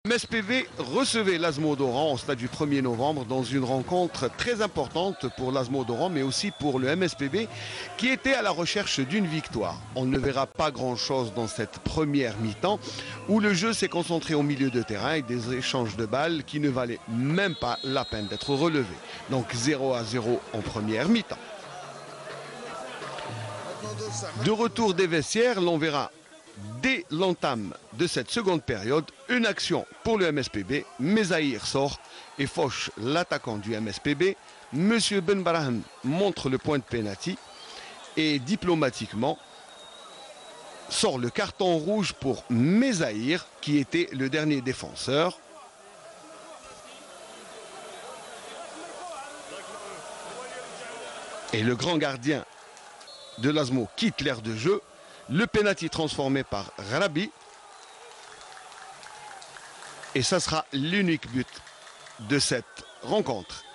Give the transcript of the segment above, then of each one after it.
MSPV recevait l'Asmo d'Oran au stade du 1er novembre dans une rencontre très importante pour l'Asmo d'Oran mais aussi pour le MSPV qui était à la recherche d'une victoire. On ne verra pas grand-chose dans cette première mi-temps où le jeu s'est concentré au milieu de terrain avec des échanges de balles qui ne valaient même pas la peine d'être relevés. Donc 0-0 en première mi-temps. De retour des vestiaires, l'on verra dès l'entame de cette seconde période, une action pour le MSPB. Mezaïr sort et fauche l'attaquant du MSPB. Monsieur Ben Baraham montre le point de pénalty et diplomatiquement sort le carton rouge pour Mezaïr qui était le dernier défenseur. Et le grand gardien de l'Asmo quitte l'aire de jeu. Le pénalty transformé par Rabi. Et ça sera l'unique but de cette rencontre.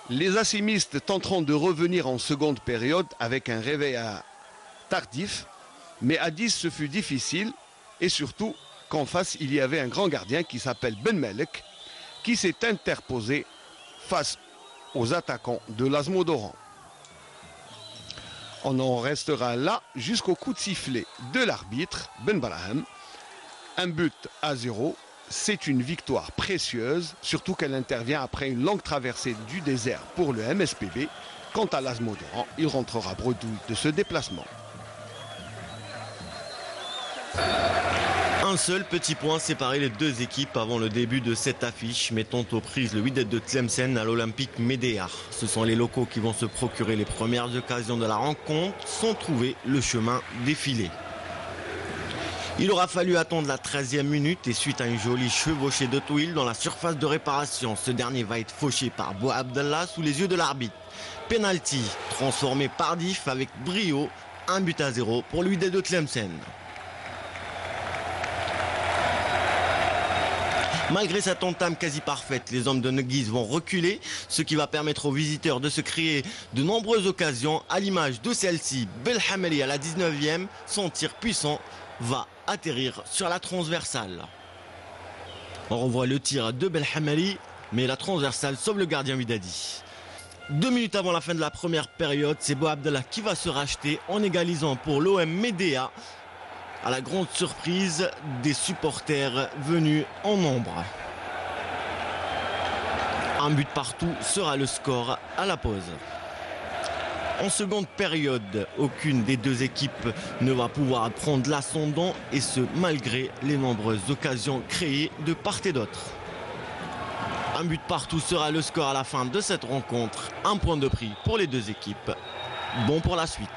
Les assimistes tenteront de revenir en seconde période avec un réveil tardif. Mais à 10, ce fut difficile. Et surtout qu'en face, il y avait un grand gardien qui s'appelle Ben Melek, qui s'est interposé face aux attaquants de l'Asmo d'Oran. On en restera là jusqu'au coup de sifflet de l'arbitre, Ben Baraham. 1-0, c'est une victoire précieuse, surtout qu'elle intervient après une longue traversée du désert pour le MSPB. Quant à l'Asmo d'Oran, il rentrera bredouille de ce déplacement. Un seul petit point séparait les deux équipes avant le début de cette affiche, mettant aux prises le Wydad de Tlemcen à l'Olympique Médéa. Ce sont les locaux qui vont se procurer les premières occasions de la rencontre sans trouver le chemin défilé. Il aura fallu attendre la 13e minute et suite à une jolie chevauchée de Touil dans la surface de réparation, ce dernier va être fauché par Bouha Abdallah sous les yeux de l'arbitre. Penalty transformé par Diff avec brio, 1-0 pour le Wydad de Tlemcen. Malgré cette entame quasi parfaite, les hommes de Neguiz vont reculer, ce qui va permettre aux visiteurs de se créer de nombreuses occasions, à l'image de celle-ci. Belhameli à la 19e, son tir puissant va atterrir sur la transversale. On revoit le tir de Belhameli, mais la transversale sauve le gardien Widadi. 2 minutes avant la fin de la première période, c'est Bouha Abdallah qui va se racheter en égalisant pour l'OM Médéa, à la grande surprise des supporters venus en nombre. Un but partout sera le score à la pause. En seconde période, aucune des deux équipes ne va pouvoir prendre l'ascendant, et ce malgré les nombreuses occasions créées de part et d'autre. Un but partout sera le score à la fin de cette rencontre. Un point de prix pour les deux équipes. Bon pour la suite.